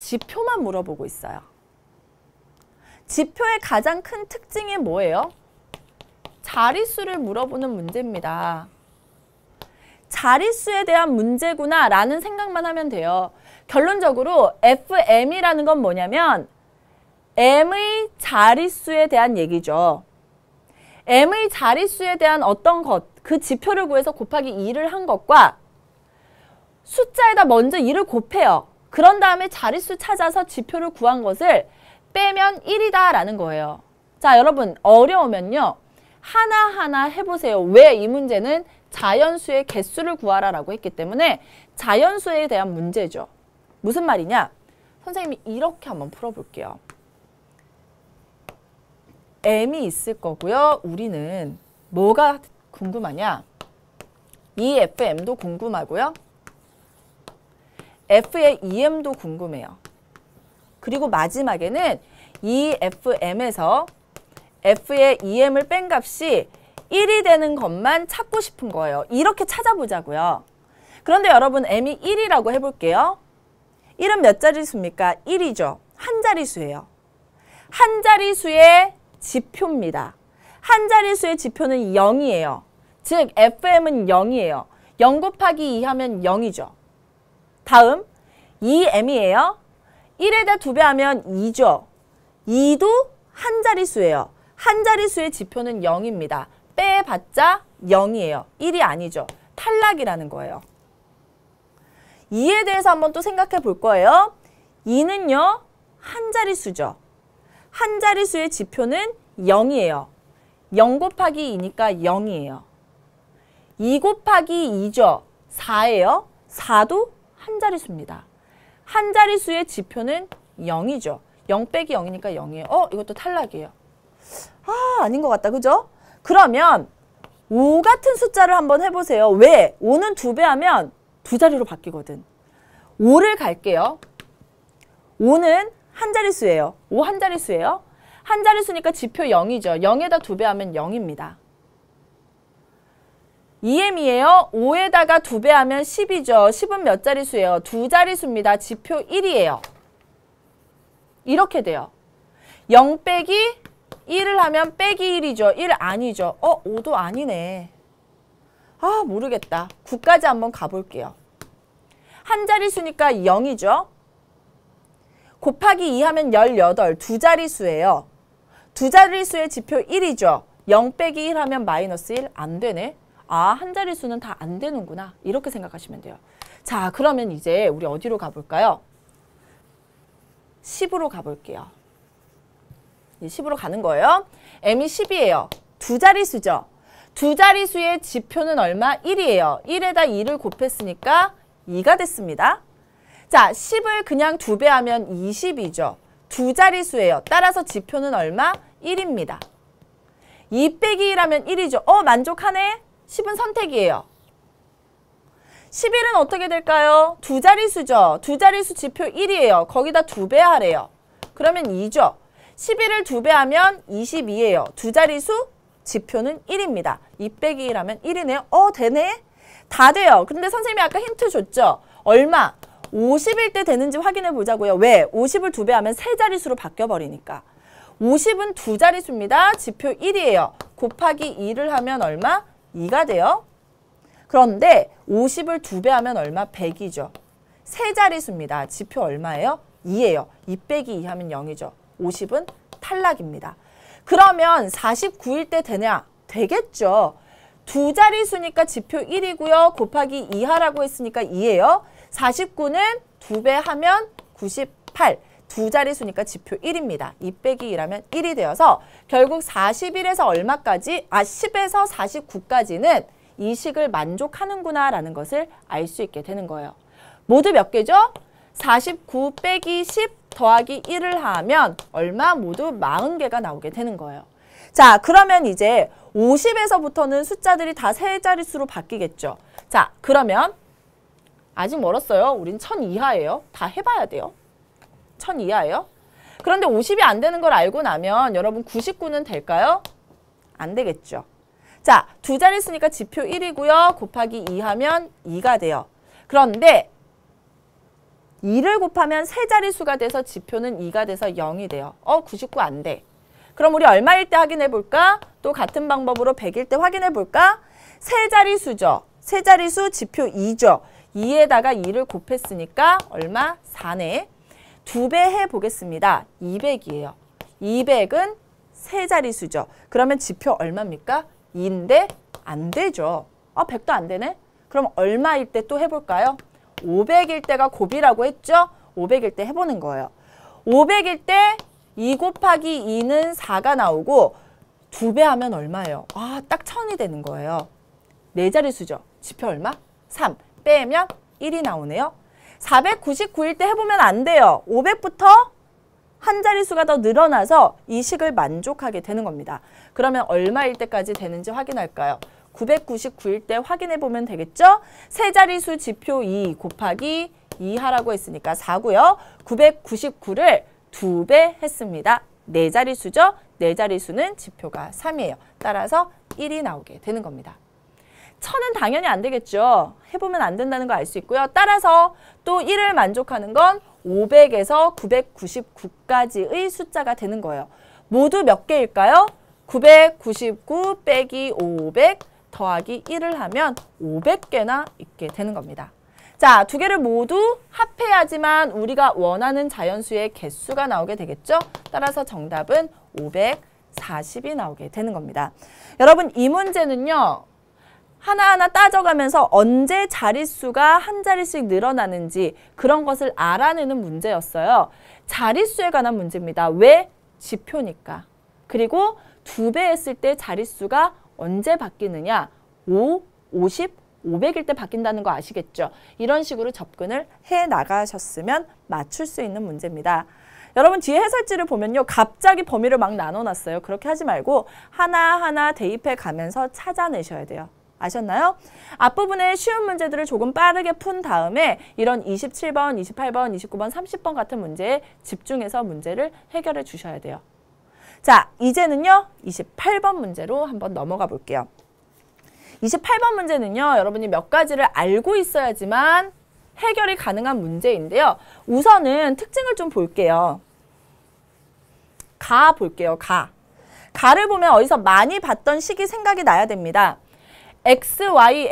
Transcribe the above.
지표만 물어보고 있어요. 지표의 가장 큰 특징이 뭐예요? 자릿수를 물어보는 문제입니다. 자릿수에 대한 문제구나 라는 생각만 하면 돼요. 결론적으로 FM이라는 건 뭐냐면 M의 자릿수에 대한 얘기죠. M의 자릿수에 대한 어떤 것, 그 지표를 구해서 곱하기 2를 한 것과 숫자에다 먼저 2를 곱해요. 그런 다음에 자릿수 찾아서 지표를 구한 것을 빼면 1이다 라는 거예요. 자, 여러분 어려우면요. 하나하나 해보세요. 왜? 이 문제는 자연수의 개수를 구하라 라고 했기 때문에 자연수에 대한 문제죠. 무슨 말이냐? 선생님이 이렇게 한번 풀어볼게요. M이 있을 거고요. 우리는 뭐가 궁금하냐? 이 FM도 궁금하고요. F의 EM도 궁금해요. 그리고 마지막에는 이 FM에서 F의 EM을 뺀 값이 1이 되는 것만 찾고 싶은 거예요. 이렇게 찾아보자고요. 그런데 여러분 M이 1이라고 해볼게요. 1은 몇 자릿수입니까? 1이죠. 한 자릿수예요. 한 자릿수의 지표입니다. 한 자릿수의 지표는 0이에요. 즉 FM은 0이에요. 0 곱하기 2 하면 0이죠. 다음 2M이에요. 1에다 2배 하면 2죠. 2도 한 자릿수예요. 한 자릿수의 지표는 0입니다. 빼봤자 0이에요. 1이 아니죠. 탈락이라는 거예요. 2에 대해서 한번 또 생각해 볼 거예요. 2는요. 한 자릿수죠. 한 자릿수의 지표는 0이에요. 0 곱하기 2니까 0이에요. 2 곱하기 2죠. 4예요. 4도 한 자릿수입니다. 한 자릿수의 지표는 0이죠. 0 빼기 0이니까 0이에요. 이것도 탈락이에요. 아닌 것 같다. 그죠? 그러면 5 같은 숫자를 한번 해보세요. 왜? 5는 2배 하면 두 자리로 바뀌거든. 5를 갈게요. 5는 한 자릿수예요. 5 한 자릿수예요. 한 자릿수니까 지표 0이죠. 0에다 2배 하면 0입니다. 2M이에요. 5에다가 2배 하면 10이죠. 10은 몇 자릿수예요? 두 자릿수입니다. 지표 1이에요. 이렇게 돼요. 0 빼기 1을 하면 빼기 1이죠. 1 아니죠. 5도 아니네. 모르겠다. 9까지 한번 가볼게요. 한 자릿수니까 0이죠. 곱하기 2 하면 18. 두 자릿수예요. 두 자릿수의 지표 1이죠. 0 빼기 1 하면 마이너스 1. 안 되네. 한 자릿수는 다 안 되는구나. 이렇게 생각하시면 돼요. 자, 그러면 이제 우리 어디로 가볼까요? 10으로 가볼게요. 10으로 가는 거예요. M이 10이에요. 두 자릿수죠. 두 자릿수의 지표는 얼마? 1이에요. 1에다 2를 곱했으니까 2가 됐습니다. 자, 10을 그냥 2배 하면 20이죠. 두 자릿수예요. 따라서 지표는 얼마? 1입니다. 2 빼기 1 하면 1이죠. 만족하네? 10은 선택이에요. 11은 어떻게 될까요? 두 자릿수죠. 두 자릿수 지표 1이에요. 거기다 2배 하래요. 그러면 2죠. 11을 2배 하면 22예요. 두 자릿수 지표는 1입니다. 2 빼기 1 하면 1이네요. 되네? 다 돼요. 근데 선생님이 아까 힌트 줬죠? 얼마? 50일 때 되는지 확인해 보자고요. 왜? 50을 2배 하면 세 자릿수로 바뀌어버리니까. 50은 두 자릿수입니다. 지표 1이에요. 곱하기 2를 하면 얼마? 2가 돼요. 그런데 50을 2배 하면 얼마? 100이죠. 세 자릿수입니다. 지표 얼마예요? 2예요. 2 빼기 2 하면 0이죠. 50은 탈락입니다. 그러면 49일 때 되냐? 되겠죠. 두 자릿수니까 지표 1이고요. 곱하기 2 하라고 했으니까 2예요. 49는 2배 하면 98. 두 자릿수니까 지표 1입니다. 2 빼기 1하면 1이 되어서 결국 41에서 얼마까지? 10에서 49까지는 이 식을 만족하는구나 라는 것을 알 수 있게 되는 거예요. 모두 몇 개죠? 49 빼기 10 더하기 1을 하면 얼마? 모두 40개가 나오게 되는 거예요. 자, 그러면 이제 50에서부터는 숫자들이 다 세 자릿수로 바뀌겠죠. 자, 그러면 아직 멀었어요. 우린 1000 이하예요. 다 해봐야 돼요. 1000 이하예요. 그런데 50이 안 되는 걸 알고 나면 여러분 99는 될까요? 안 되겠죠. 자, 두 자릿수니까 지표 1이고요. 곱하기 2 하면 2가 돼요. 그런데 2를 곱하면 세 자릿수가 돼서 지표는 2가 돼서 0이 돼요. 99 안 돼. 그럼 우리 얼마일 때 확인해 볼까? 또 같은 방법으로 100일 때 확인해 볼까? 세 자릿수죠. 세 자릿수 지표 2죠. 2에다가 2를 곱했으니까 얼마? 4네. 2배 해보겠습니다. 200이에요. 200은 세 자릿수죠. 그러면 지표 얼마입니까? 2인데 안 되죠. 100도 안 되네? 그럼 얼마일 때 또 해볼까요? 500일 때가 곱이라고 했죠? 500일 때 해보는 거예요. 500일 때 2 곱하기 2는 4가 나오고 2배 하면 얼마예요? 딱 1000이 되는 거예요. 네 자릿수죠. 지표 얼마? 3. 빼면 1이 나오네요. 499일 때 해보면 안 돼요. 500부터 한 자릿수가 더 늘어나서 이 식을 만족하게 되는 겁니다. 그러면 얼마일 때까지 되는지 확인할까요? 999일 때 확인해 보면 되겠죠? 세 자릿수 지표 2 곱하기 2 하라고 했으니까 4고요. 999를 2배 했습니다. 네 자릿수죠? 네 자릿수는 지표가 3이에요. 따라서 1이 나오게 되는 겁니다. 1000은 당연히 안 되겠죠. 해보면 안 된다는 거 알 수 있고요. 따라서 또 1을 만족하는 건 500에서 999까지의 숫자가 되는 거예요. 모두 몇 개일까요? 999 빼기 500 더하기 1을 하면 500개나 있게 되는 겁니다. 자, 두 개를 모두 합해야지만 우리가 원하는 자연수의 개수가 나오게 되겠죠? 따라서 정답은 540이 나오게 되는 겁니다. 여러분, 이 문제는요. 하나하나 따져가면서 언제 자릿수가 한 자릿씩 늘어나는지 그런 것을 알아내는 문제였어요. 자릿수에 관한 문제입니다. 왜? 지표니까. 그리고 2배 했을 때 자릿수가 언제 바뀌느냐? 5, 50, 500일 때 바뀐다는 거 아시겠죠? 이런 식으로 접근을 해 나가셨으면 맞출 수 있는 문제입니다. 여러분 뒤에 해설지를 보면요. 갑자기 범위를 막 나눠놨어요. 그렇게 하지 말고 하나하나 대입해 가면서 찾아내셔야 돼요. 아셨나요? 앞부분에 쉬운 문제들을 조금 빠르게 푼 다음에 이런 27번, 28번, 29번, 30번 같은 문제에 집중해서 문제를 해결해 주셔야 돼요. 자, 이제는요. 28번 문제로 한번 넘어가 볼게요. 28번 문제는요. 여러분이 몇 가지를 알고 있어야지만 해결이 가능한 문제인데요. 우선은 특징을 좀 볼게요. 가 볼게요. 가를 보면 어디서 많이 봤던 식이 생각이 나야 됩니다. X, Y,